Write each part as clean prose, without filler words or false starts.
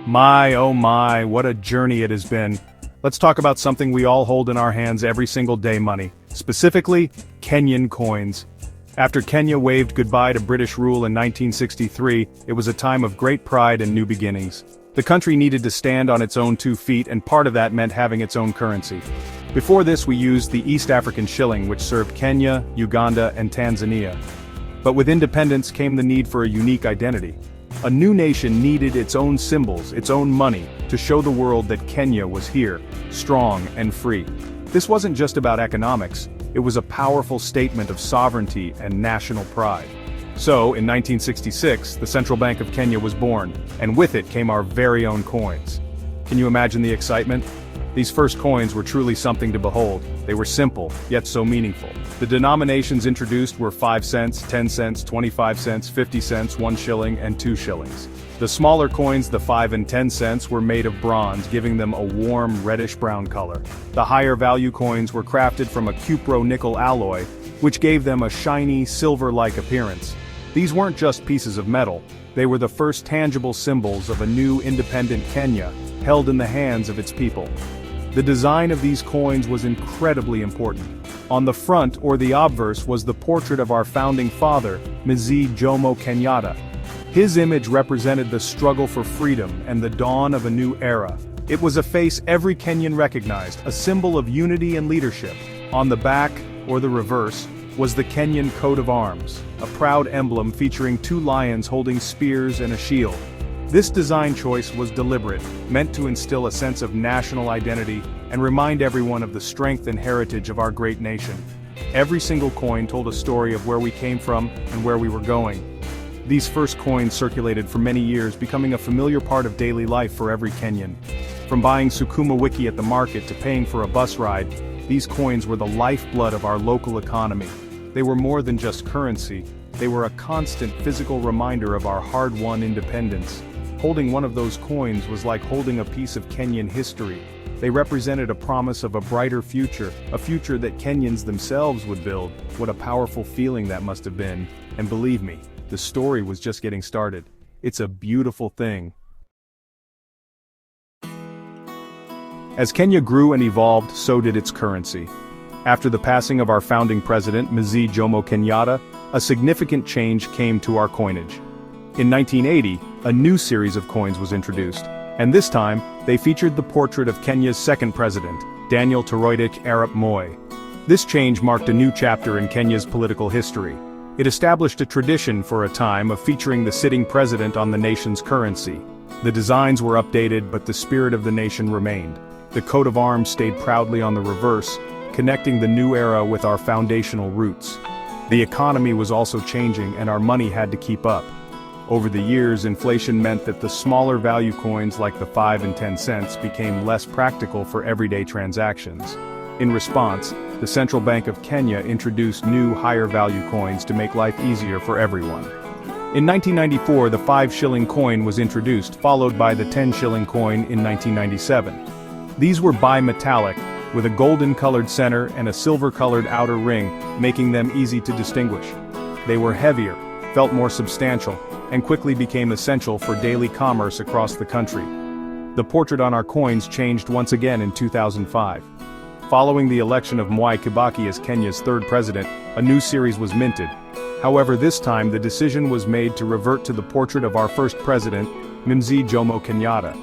My, oh my, what a journey it has been. Let's talk about something we all hold in our hands every single day: money. Specifically, Kenyan coins. After Kenya waved goodbye to British rule in 1963, it was a time of great pride and new beginnings. The country needed to stand on its own 2 feet, and part of that meant having its own currency. Before this, we used the East African shilling, which served Kenya, Uganda, and Tanzania. But with independence came the need for a unique identity. A new nation needed its own symbols, its own money, to show the world that Kenya was here, strong and free. This wasn't just about economics, it was a powerful statement of sovereignty and national pride. So, in 1966, the Central Bank of Kenya was born, and with it came our very own coins. Can you imagine the excitement? These first coins were truly something to behold. They were simple, yet so meaningful. The denominations introduced were 5 cents, 10 cents, 25 cents, 50 cents, 1 shilling, and 2 shillings. The smaller coins, the 5 and 10 cents, were made of bronze, giving them a warm reddish-brown color. The higher value coins were crafted from a cupro-nickel alloy, which gave them a shiny, silver-like appearance. These weren't just pieces of metal, they were the first tangible symbols of a new independent Kenya, held in the hands of its people. The design of these coins was incredibly important. On the front, or the obverse, was the portrait of our founding father, Mzee Jomo Kenyatta. His image represented the struggle for freedom and the dawn of a new era. It was a face every Kenyan recognized, a symbol of unity and leadership. On the back, or the reverse, was the Kenyan coat of arms, a proud emblem featuring 2 lions holding spears and a shield. This design choice was deliberate, meant to instill a sense of national identity and remind everyone of the strength and heritage of our great nation. Every single coin told a story of where we came from and where we were going. These first coins circulated for many years, becoming a familiar part of daily life for every Kenyan. From buying sukuma wiki at the market to paying for a bus ride, these coins were the lifeblood of our local economy. They were more than just currency, they were a constant physical reminder of our hard-won independence. Holding one of those coins was like holding a piece of Kenyan history. They represented a promise of a brighter future, a future that Kenyans themselves would build. What a powerful feeling that must have been. And believe me, the story was just getting started. It's a beautiful thing. As Kenya grew and evolved, so did its currency. After the passing of our founding president, Mzee Jomo Kenyatta, a significant change came to our coinage. In 1980, a new series of coins was introduced, and this time, they featured the portrait of Kenya's second president, Daniel Toroitich Arap Moi. This change marked a new chapter in Kenya's political history. It established a tradition for a time of featuring the sitting president on the nation's currency. The designs were updated, but the spirit of the nation remained. The coat of arms stayed proudly on the reverse, connecting the new era with our foundational roots. The economy was also changing, and our money had to keep up. Over the years, inflation meant that the smaller value coins like the 5 and 10 cents became less practical for everyday transactions. In response, the Central Bank of Kenya introduced new higher value coins to make life easier for everyone. In 1994, the 5 shilling coin was introduced, followed by the 10 shilling coin in 1997. These were bimetallic, with a golden-colored center and a silver-colored outer ring, making them easy to distinguish. They were heavier, felt more substantial, and quickly became essential for daily commerce across the country. The portrait on our coins changed once again in 2005. Following the election of Mwai Kibaki as Kenya's third president, a new series was minted. However, this time the decision was made to revert to the portrait of our first president, Mzee Jomo Kenyatta.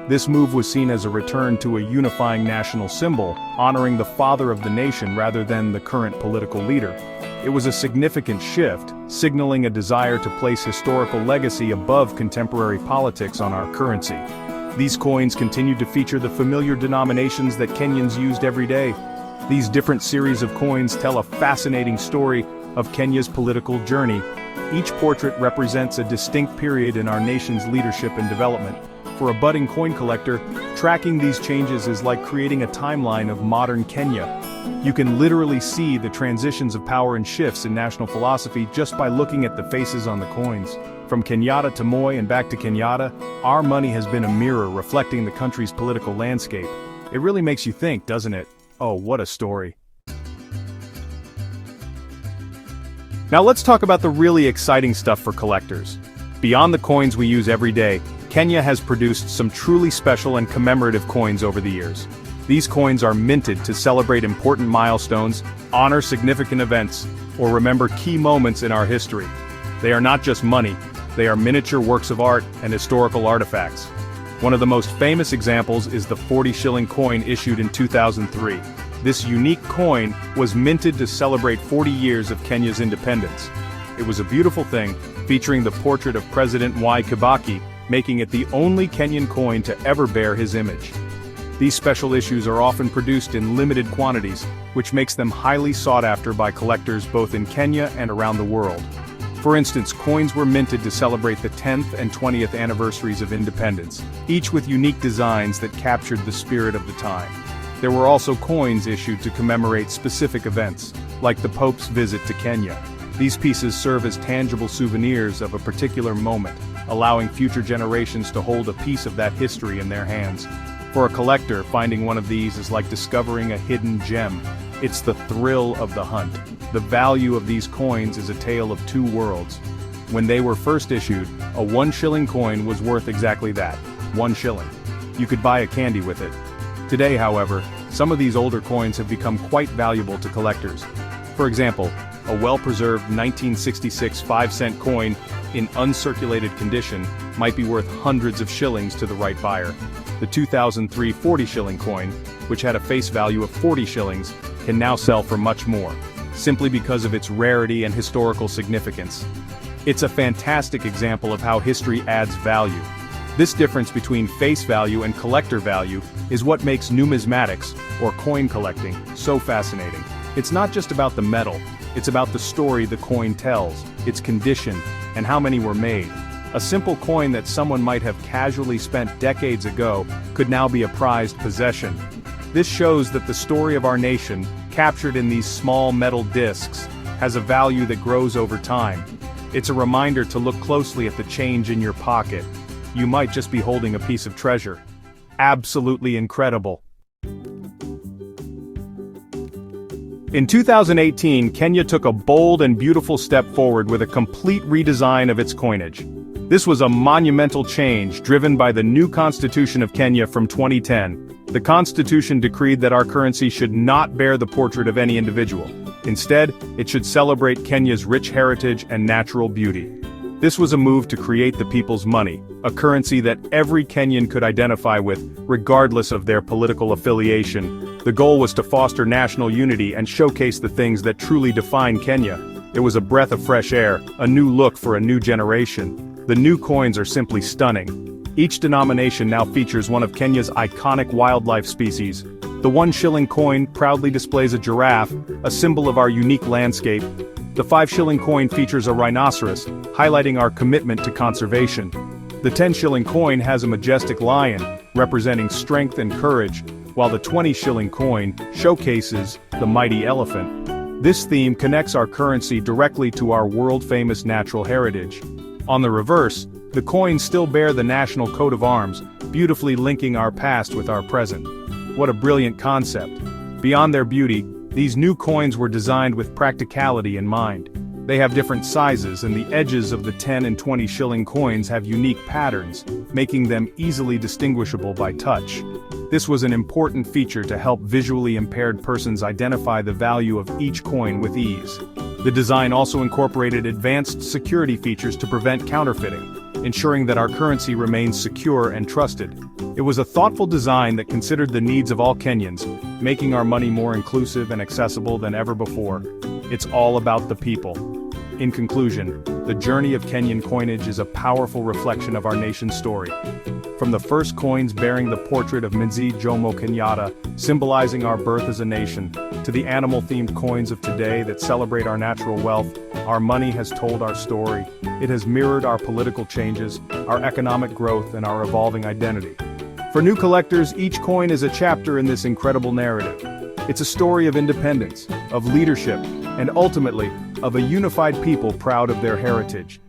This move was seen as a return to a unifying national symbol, honoring the father of the nation rather than the current political leader. It was a significant shift, signaling a desire to place historical legacy above contemporary politics on our currency. These coins continued to feature the familiar denominations that Kenyans used every day. These different series of coins tell a fascinating story of Kenya's political journey. Each portrait represents a distinct period in our nation's leadership and development. For a budding coin collector, tracking these changes is like creating a timeline of modern Kenya. You can literally see the transitions of power and shifts in national philosophy just by looking at the faces on the coins. From Kenyatta to Moi and back to Kenyatta, our money has been a mirror reflecting the country's political landscape. It really makes you think, doesn't it? Oh, what a story. Now let's talk about the really exciting stuff for collectors. Beyond the coins we use every day, Kenya has produced some truly special and commemorative coins over the years. These coins are minted to celebrate important milestones, honor significant events, or remember key moments in our history. They are not just money, they are miniature works of art and historical artifacts. One of the most famous examples is the 40 shilling coin issued in 2003. This unique coin was minted to celebrate 40 years of Kenya's independence. It was a beautiful thing, featuring the portrait of President Mwai Kibaki, making it the only Kenyan coin to ever bear his image. These special issues are often produced in limited quantities, which makes them highly sought after by collectors both in Kenya and around the world. For instance, coins were minted to celebrate the 10th and 20th anniversaries of independence, each with unique designs that captured the spirit of the time. There were also coins issued to commemorate specific events, like the Pope's visit to Kenya. These pieces serve as tangible souvenirs of a particular moment, allowing future generations to hold a piece of that history in their hands. For a collector, finding one of these is like discovering a hidden gem. It's the thrill of the hunt. The value of these coins is a tale of two worlds. When they were first issued, a 1 shilling coin was worth exactly that, 1 shilling. You could buy a candy with it. Today, however, some of these older coins have become quite valuable to collectors. For example, a well-preserved 1966 5-cent coin in uncirculated condition might be worth hundreds of shillings to the right buyer. The 2003 40 shilling coin, which had a face value of 40 shillings, can now sell for much more, simply because of its rarity and historical significance. It's a fantastic example of how history adds value. This difference between face value and collector value is what makes numismatics, or coin collecting, so fascinating. It's not just about the metal, it's about the story the coin tells, its condition, and how many were made. A simple coin that someone might have casually spent decades ago could now be a prized possession. This shows that the story of our nation, captured in these small metal discs, has a value that grows over time. It's a reminder to look closely at the change in your pocket. You might just be holding a piece of treasure. Absolutely incredible. In 2018, Kenya took a bold and beautiful step forward with a complete redesign of its coinage. This was a monumental change driven by the new Constitution of Kenya from 2010. The Constitution decreed that our currency should not bear the portrait of any individual. Instead, it should celebrate Kenya's rich heritage and natural beauty. This was a move to create the people's money, a currency that every Kenyan could identify with, regardless of their political affiliation. The goal was to foster national unity and showcase the things that truly define Kenya. It was a breath of fresh air, a new look for a new generation. The new coins are simply stunning. Each denomination now features one of Kenya's iconic wildlife species. The 1 shilling coin proudly displays a giraffe, a symbol of our unique landscape. The 5 shilling coin features a rhinoceros, highlighting our commitment to conservation. The 10 shilling coin has a majestic lion, representing strength and courage, while the 20 shilling coin showcases the mighty elephant. This theme connects our currency directly to our world-famous natural heritage. On the reverse, the coins still bear the national coat of arms, beautifully linking our past with our present. What a brilliant concept. Beyond their beauty, these new coins were designed with practicality in mind. They have different sizes, and the edges of the 10 and 20 shilling coins have unique patterns, making them easily distinguishable by touch. This was an important feature to help visually impaired persons identify the value of each coin with ease. The design also incorporated advanced security features to prevent counterfeiting, ensuring that our currency remains secure and trusted. It was a thoughtful design that considered the needs of all Kenyans, making our money more inclusive and accessible than ever before. It's all about the people. In conclusion, the journey of Kenyan coinage is a powerful reflection of our nation's story. From the first coins bearing the portrait of Mzee Jomo Kenyatta, symbolizing our birth as a nation, to the animal-themed coins of today that celebrate our natural wealth, our money has told our story. It has mirrored our political changes, our economic growth, and our evolving identity. For new collectors, each coin is a chapter in this incredible narrative. It's a story of independence, of leadership, and ultimately, of a unified people proud of their heritage.